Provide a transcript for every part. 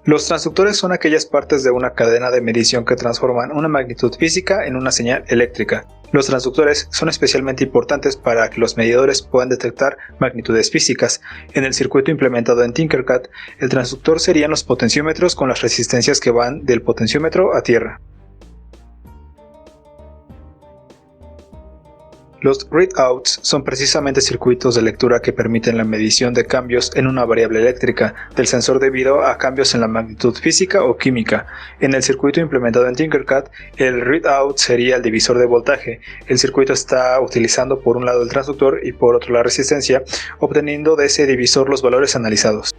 Los transductores son aquellas partes de una cadena de medición que transforman una magnitud física en una señal eléctrica. Los transductores son especialmente importantes para que los medidores puedan detectar magnitudes físicas. En el circuito implementado en Tinkercad, el transductor serían los potenciómetros con las resistencias que van del potenciómetro a tierra. Los readouts son precisamente circuitos de lectura que permiten la medición de cambios en una variable eléctrica del sensor debido a cambios en la magnitud física o química. En el circuito implementado en Tinkercad, el readout sería el divisor de voltaje. El circuito está utilizando por un lado el transductor y por otro la resistencia, obteniendo de ese divisor los valores analizados.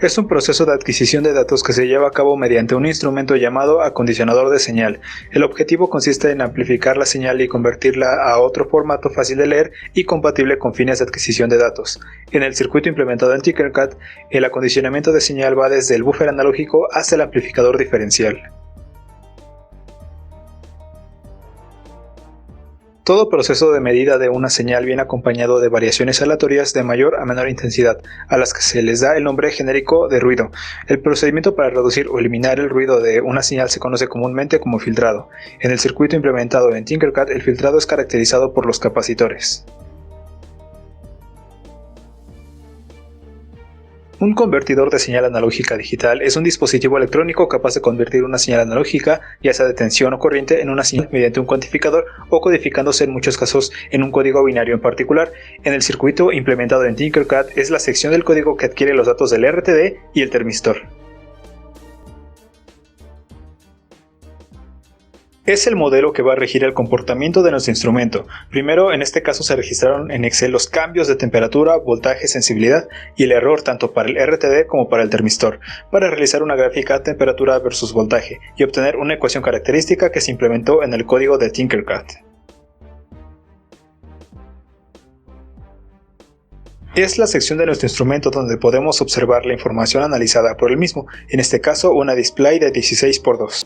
Es un proceso de adquisición de datos que se lleva a cabo mediante un instrumento llamado acondicionador de señal. El objetivo consiste en amplificar la señal y convertirla a otro formato fácil de leer y compatible con fines de adquisición de datos. En el circuito implementado en Tinkercad, el acondicionamiento de señal va desde el buffer analógico hasta el amplificador diferencial. Todo proceso de medida de una señal viene acompañado de variaciones aleatorias de mayor a menor intensidad, a las que se les da el nombre genérico de ruido. El procedimiento para reducir o eliminar el ruido de una señal se conoce comúnmente como filtrado. En el circuito implementado en Tinkercad, el filtrado es caracterizado por los capacitores. Un convertidor de señal analógica a digital es un dispositivo electrónico capaz de convertir una señal analógica, ya sea de tensión o corriente, en una señal mediante un cuantificador o codificándose en muchos casos en un código binario en particular. En el circuito implementado en Tinkercad es la sección del código que adquiere los datos del RTD y el termistor. Es el modelo que va a regir el comportamiento de nuestro instrumento. Primero, en este caso se registraron en Excel los cambios de temperatura, voltaje, sensibilidad y el error tanto para el RTD como para el termistor, para realizar una gráfica temperatura versus voltaje y obtener una ecuación característica que se implementó en el código de Tinkercad. Es la sección de nuestro instrumento donde podemos observar la información analizada por el mismo, en este caso una display de 16x2.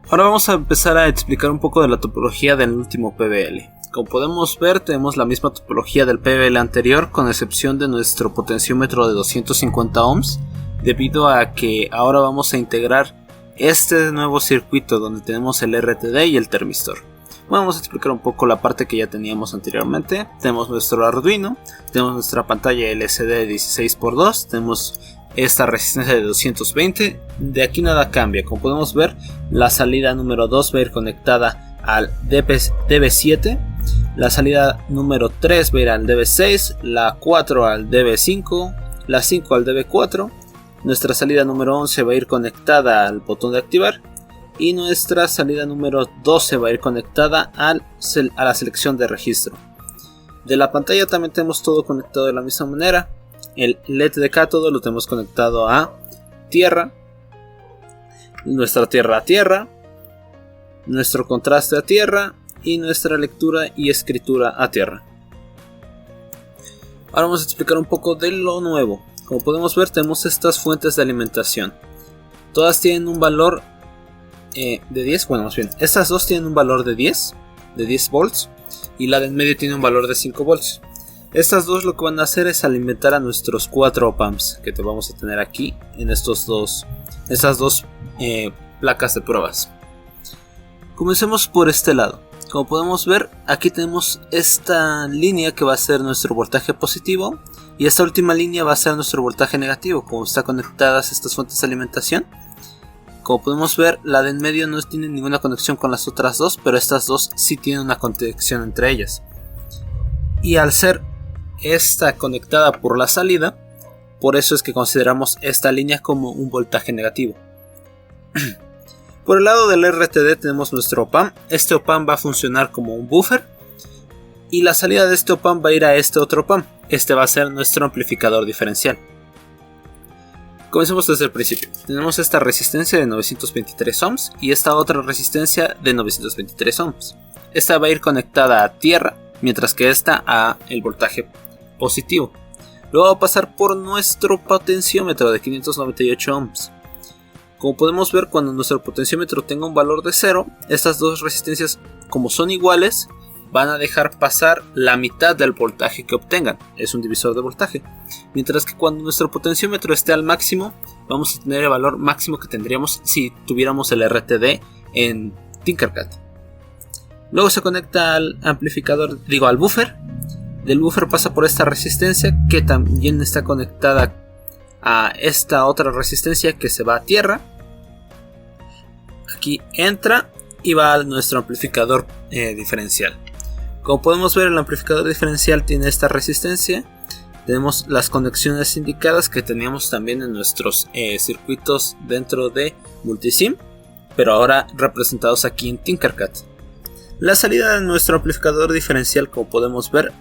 Ahora vamos a empezar a explicar un poco de la topología del último PBL. Como podemos ver, tenemos la misma topología del PBL anterior, con excepción de nuestro potenciómetro de 250 ohms, debido a que ahora vamos a integrar este nuevo circuito donde tenemos el RTD y el termistor. Vamos a explicar un poco la parte que ya teníamos anteriormente. Tenemos nuestro Arduino, tenemos nuestra pantalla LCD de 16x2, tenemos esta resistencia de 220, de aquí nada cambia. Como podemos ver, la salida número 2 va a ir conectada al DB7, la salida número 3 va a ir al DB6, la 4 al DB5, la 5 al DB4, nuestra salida número 11 va a ir conectada al botón de activar y nuestra salida número 12 va a ir conectada a la selección de registro. De la pantalla también tenemos todo conectado de la misma manera. El LED de cátodo lo tenemos conectado a tierra, nuestra tierra a tierra, nuestro contraste a tierra y nuestra lectura y escritura a tierra. Ahora vamos a explicar un poco de lo nuevo. Como podemos ver, tenemos estas fuentes de alimentación. Todas tienen un valor de 10, bueno, más bien, estas dos tienen un valor de 10 volts y la del medio tiene un valor de 5 volts. Estas dos lo que van a hacer es alimentar a nuestros 4 op-amps que te vamos a tener aquí en estas dos placas de pruebas. Comencemos por este lado. Como podemos ver, aquí tenemos esta línea que va a ser nuestro voltaje positivo y esta última línea va a ser nuestro voltaje negativo. Como están conectadas estas fuentes de alimentación, como podemos ver, la de en medio no tiene ninguna conexión con las otras dos, pero estas dos sí tienen una conexión entre ellas. Y al ser esta conectada por la salida, por eso es que consideramos esta línea como un voltaje negativo. Por el lado del RTD tenemos nuestro op-amp. Este op-amp va a funcionar como un buffer y la salida de este op-amp va a ir a este otro op-amp. Este va a ser nuestro amplificador diferencial. Comencemos desde el principio. Tenemos esta resistencia de 923 ohms y esta otra resistencia de 923 ohms. Esta va a ir conectada a tierra, mientras que esta a el voltaje positivo. Luego va a pasar por nuestro potenciómetro de 598 ohms. Como podemos ver, cuando nuestro potenciómetro tenga un valor de 0, estas dos resistencias, como son iguales, van a dejar pasar la mitad del voltaje que obtengan. Es un divisor de voltaje. Mientras que cuando nuestro potenciómetro esté al máximo, vamos a tener el valor máximo que tendríamos si tuviéramos el RTD en Tinkercad. Luego se conecta al amplificador, al buffer. Del buffer pasa por esta resistencia que también está conectada a esta otra resistencia que se va a tierra. Aquí entra y va a nuestro amplificador diferencial. Como podemos ver, el amplificador diferencial tiene esta resistencia. Tenemos las conexiones indicadas que teníamos también en nuestros circuitos dentro de Multisim, pero ahora representados aquí en Tinkercad. La salida de nuestro amplificador diferencial, como podemos ver,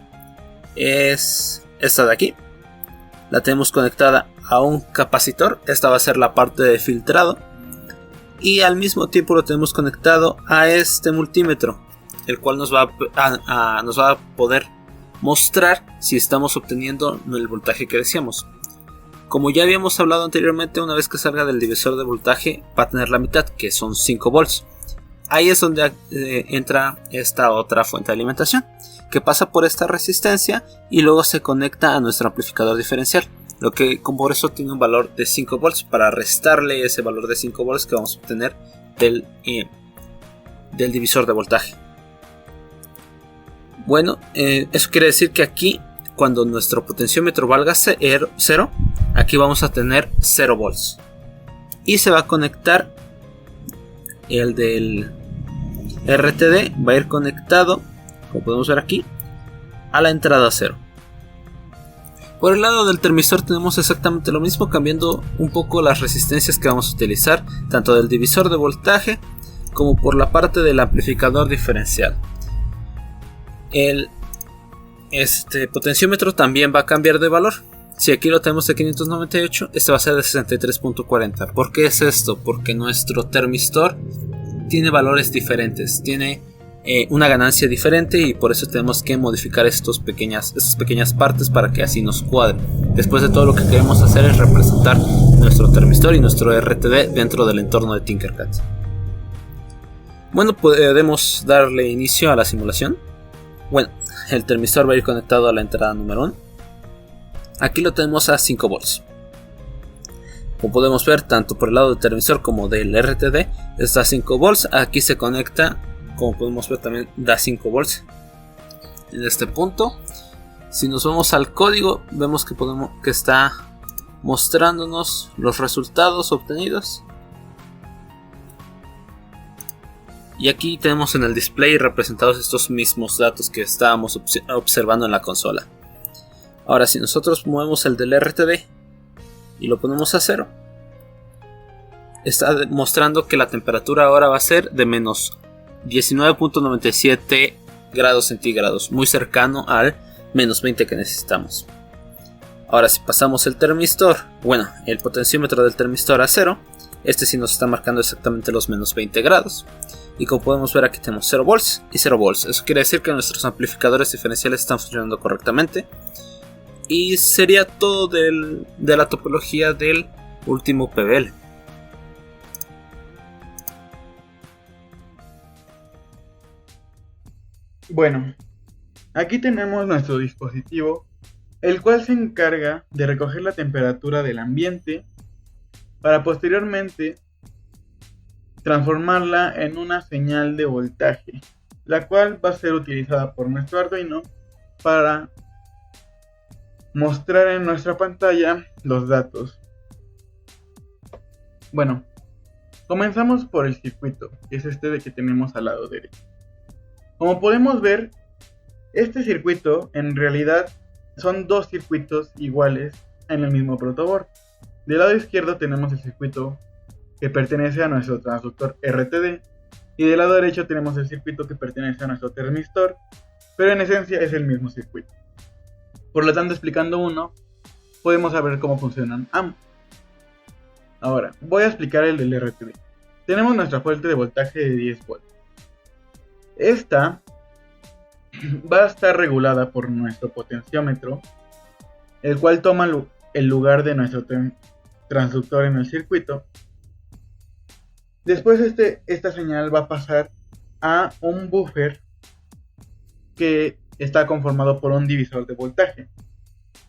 es esta de aquí. La tenemos conectada a un capacitor. Esta va a ser la parte de filtrado. Y al mismo tiempo lo tenemos conectado a este multímetro, el cual nos va a poder mostrar si estamos obteniendo el voltaje que deseamos. Como ya habíamos hablado anteriormente, una vez que salga del divisor de voltaje va a tener la mitad, que son 5 volts. Ahí es donde entra esta otra fuente de alimentación, que pasa por esta resistencia y luego se conecta a nuestro amplificador diferencial, lo que por eso tiene un valor de 5 volts, para restarle ese valor de 5 volts que vamos a obtener del divisor de voltaje. Bueno, eso quiere decir que aquí, cuando nuestro potenciómetro valga 0, aquí vamos a tener 0 volts. Y se va a conectar el del RTD, va a ir conectado, como podemos ver aquí, a la entrada 0. Por el lado del termistor tenemos exactamente lo mismo, cambiando un poco las resistencias que vamos a utilizar, tanto del divisor de voltaje como por la parte del amplificador diferencial. El potenciómetro también va a cambiar de valor. Si aquí lo tenemos de 598, este va a ser de 63.40. ¿Por qué es esto? Porque nuestro termistor tiene valores diferentes, tiene una ganancia diferente, y por eso tenemos que modificar estas pequeñas partes para que así nos cuadre. Después de todo, lo que queremos hacer es representar nuestro termistor y nuestro RTD dentro del entorno de Tinkercad. Bueno, podemos darle inicio a la simulación. Bueno, el termistor va a ir conectado a la entrada número 1. Aquí lo tenemos a 5 volts. Como podemos ver, tanto por el lado del termistor como del RTD está a 5 volts. Aquí se conecta, como podemos ver, también da 5 volts en este punto. Si nos vamos al código, vemos que está mostrándonos los resultados obtenidos. Y aquí tenemos en el display representados estos mismos datos que estábamos observando en la consola. Ahora, si nosotros movemos el del RTD y lo ponemos a 0, está mostrando que la temperatura ahora va a ser de menos 19.97 grados centígrados, muy cercano al menos 20 que necesitamos. Ahora, si pasamos el potenciómetro del termistor a 0, este sí nos está marcando exactamente los menos 20 grados. Y como podemos ver, aquí tenemos 0 volts y 0 volts. Eso quiere decir que nuestros amplificadores diferenciales están funcionando correctamente. Y sería todo de la topología del último PBL. Bueno, aquí tenemos nuestro dispositivo, el cual se encarga de recoger la temperatura del ambiente para posteriormente transformarla en una señal de voltaje, la cual va a ser utilizada por nuestro Arduino para mostrar en nuestra pantalla los datos. Bueno, comenzamos por el circuito, que es este de que tenemos al lado derecho. Como podemos ver, este circuito en realidad son dos circuitos iguales en el mismo protoboard. Del lado izquierdo tenemos el circuito que pertenece a nuestro transductor RTD, y del lado derecho tenemos el circuito que pertenece a nuestro termistor, pero en esencia es el mismo circuito. Por lo tanto, explicando uno, podemos saber cómo funcionan ambos. Ahora, voy a explicar el del RTD. Tenemos nuestra fuente de voltaje de 10 volts. Esta va a estar regulada por nuestro potenciómetro, el cual toma el lugar de nuestro transductor en el circuito. Después esta señal va a pasar a un buffer que está conformado por un divisor de voltaje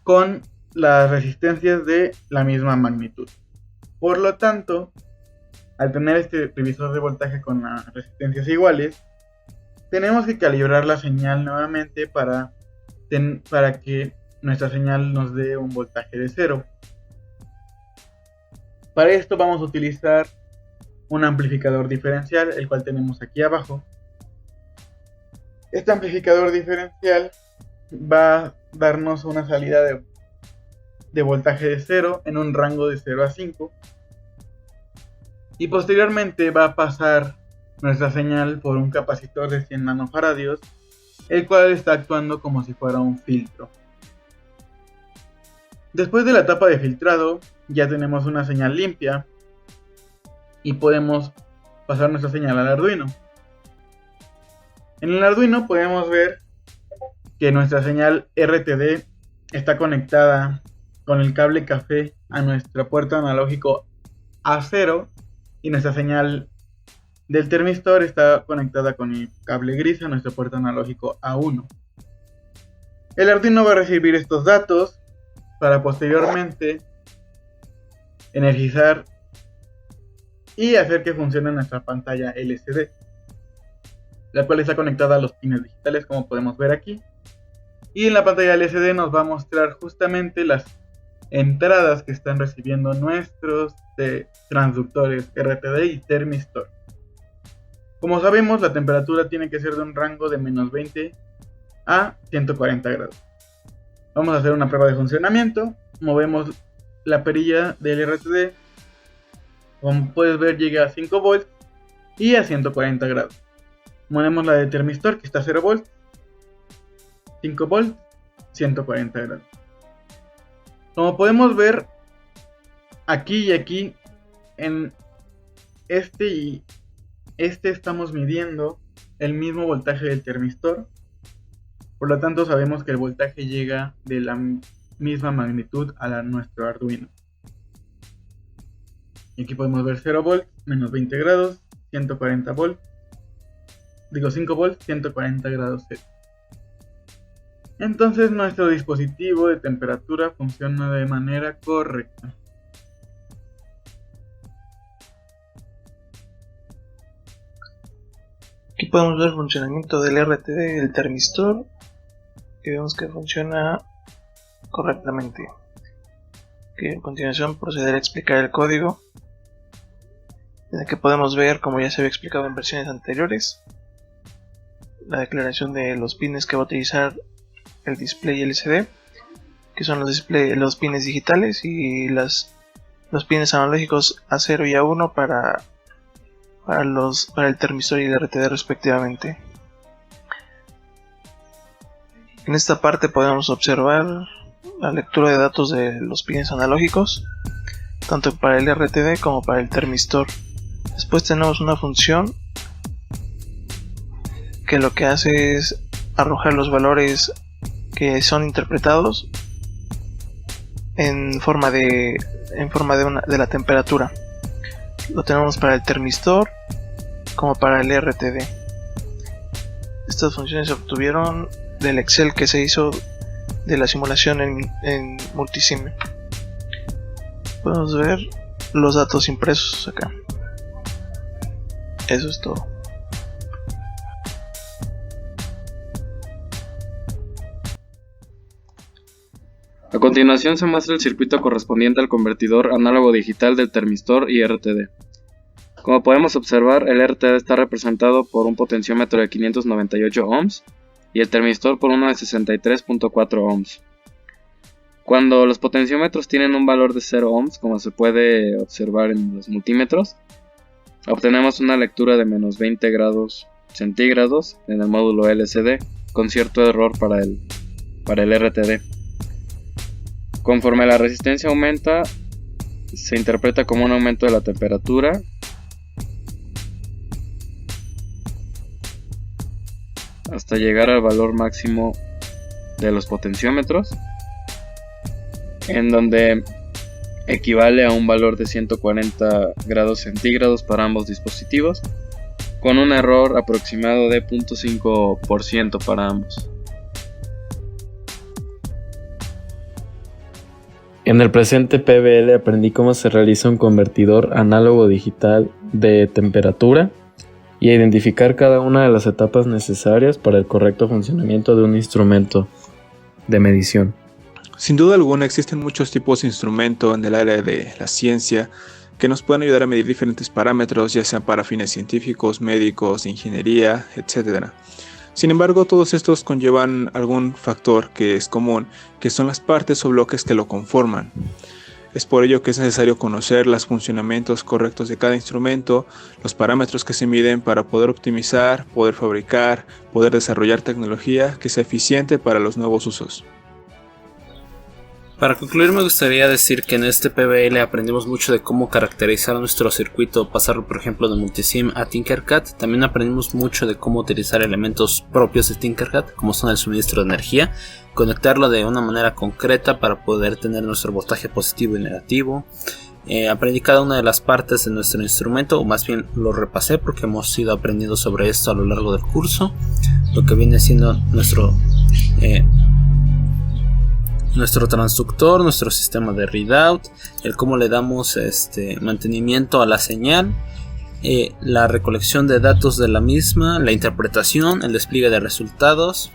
con las resistencias de la misma magnitud. Por lo tanto, al tener este divisor de voltaje con las resistencias iguales, tenemos que calibrar la señal nuevamente para que nuestra señal nos dé un voltaje de 0. Para esto vamos a utilizar un amplificador diferencial, el cual tenemos aquí abajo. Este amplificador diferencial va a darnos una salida de voltaje de 0 en un rango de 0 a 5. Y posteriormente va a pasar nuestra señal por un capacitor de 100 nanofaradios, el cual está actuando como si fuera un filtro. Después de la etapa de filtrado, ya tenemos una señal limpia y podemos pasar nuestra señal al Arduino. En el Arduino podemos ver que nuestra señal RTD está conectada con el cable café a nuestro puerto analógico A0 y nuestra señal del termistor está conectada con el cable gris a nuestro puerto analógico A1. El Arduino va a recibir estos datos para posteriormente energizar y hacer que funcione nuestra pantalla LCD, la cual está conectada a los pines digitales, como podemos ver aquí. Y en la pantalla LCD nos va a mostrar justamente las entradas que están recibiendo nuestros transductores RTD y termistor. Como sabemos, la temperatura tiene que ser de un rango de menos 20 a 140 grados. Vamos a hacer una prueba de funcionamiento. Movemos la perilla del RTD. Como puedes ver, llega a 5 volts y a 140 grados. Movemos la de termistor, que está a 0 volts, 5 volts, 140 grados. Como podemos ver, aquí y aquí, en este y este estamos midiendo el mismo voltaje del termistor. Por lo tanto, sabemos que el voltaje llega de la misma magnitud a nuestro Arduino. Y aquí podemos ver 0 volts, menos 20 grados, 140 volts. 5 volts, 140 grados C. Entonces nuestro dispositivo de temperatura funciona de manera correcta. Aquí podemos ver el funcionamiento del RTD y del termistor, y vemos que funciona correctamente. A continuación procederé a explicar el código, en el que podemos ver, como ya se había explicado en versiones anteriores, la declaración de los pines que va a utilizar el display LCD, que son los pines digitales, y los pines analógicos A0 y A1 para el termistor y el RTD respectivamente. En esta parte podemos observar la lectura de datos de los pines analógicos, tanto para el RTD como para el termistor. Después tenemos una función que lo que hace es arrojar los valores que son interpretados en forma de la temperatura. Lo tenemos para el termistor como para el RTD. Estas funciones se obtuvieron del Excel que se hizo de la simulación en Multisim. Podemos ver los datos impresos acá. Eso es todo. A continuación se muestra el circuito correspondiente al convertidor análogo digital del termistor y RTD. Como podemos observar, el RTD está representado por un potenciómetro de 598 ohms y el termistor por uno de 63.4 ohms. Cuando los potenciómetros tienen un valor de 0 ohms, como se puede observar en los multímetros, obtenemos una lectura de menos 20 grados centígrados en el módulo LCD, con cierto error para el RTD. Conforme la resistencia aumenta, se interpreta como un aumento de la temperatura hasta llegar al valor máximo de los potenciómetros, en donde equivale a un valor de 140 grados centígrados para ambos dispositivos, con un error aproximado de 0.5% para ambos. En el presente PBL aprendí cómo se realiza un convertidor análogo digital de temperatura y a identificar cada una de las etapas necesarias para el correcto funcionamiento de un instrumento de medición. Sin duda alguna existen muchos tipos de instrumentos en el área de la ciencia que nos pueden ayudar a medir diferentes parámetros, ya sean para fines científicos, médicos, de ingeniería, etc. Sin embargo, todos estos conllevan algún factor que es común, que son las partes o bloques que lo conforman. Es por ello que es necesario conocer los funcionamientos correctos de cada instrumento, los parámetros que se miden para poder optimizar, poder fabricar, poder desarrollar tecnología que sea eficiente para los nuevos usos. Para concluir, me gustaría decir que en este PBL aprendimos mucho de cómo caracterizar nuestro circuito, pasarlo por ejemplo de Multisim a Tinkercad. También aprendimos mucho de cómo utilizar elementos propios de Tinkercad, como son el suministro de energía, conectarlo de una manera concreta para poder tener nuestro voltaje positivo y negativo. Aprendí cada una de las partes de nuestro instrumento, o más bien lo repasé porque hemos ido aprendiendo sobre esto a lo largo del curso, lo que viene siendo nuestro transductor, nuestro sistema de readout, el cómo le damos mantenimiento a la señal, la recolección de datos de la misma, la interpretación, el despliegue de resultados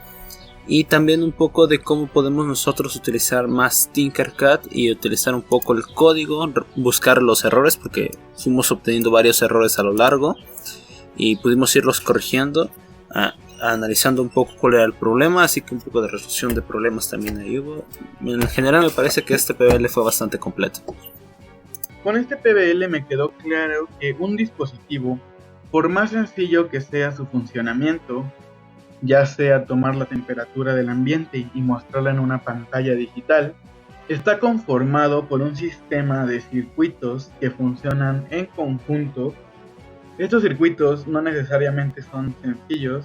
y también un poco de cómo podemos nosotros utilizar más Tinkercad y utilizar un poco el código, buscar los errores porque fuimos obteniendo varios errores a lo largo y pudimos irlos corrigiendo. Analizando un poco cuál era el problema, así que un poco de resolución de problemas también ahí hubo. En general me parece que este PBL fue bastante completo. Con este PBL me quedó claro que un dispositivo, por más sencillo que sea su funcionamiento, ya sea tomar la temperatura del ambiente y mostrarla en una pantalla digital, está conformado por un sistema de circuitos que funcionan en conjunto. Estos circuitos no necesariamente son sencillos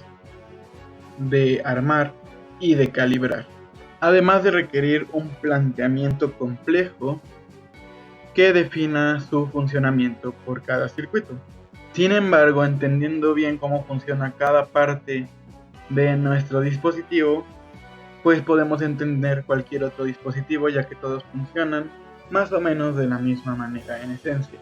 de armar y de calibrar, además de requerir un planteamiento complejo que defina su funcionamiento por cada circuito. Sin embargo, entendiendo bien cómo funciona cada parte de nuestro dispositivo, pues podemos entender cualquier otro dispositivo, ya que todos funcionan más o menos de la misma manera en esencia.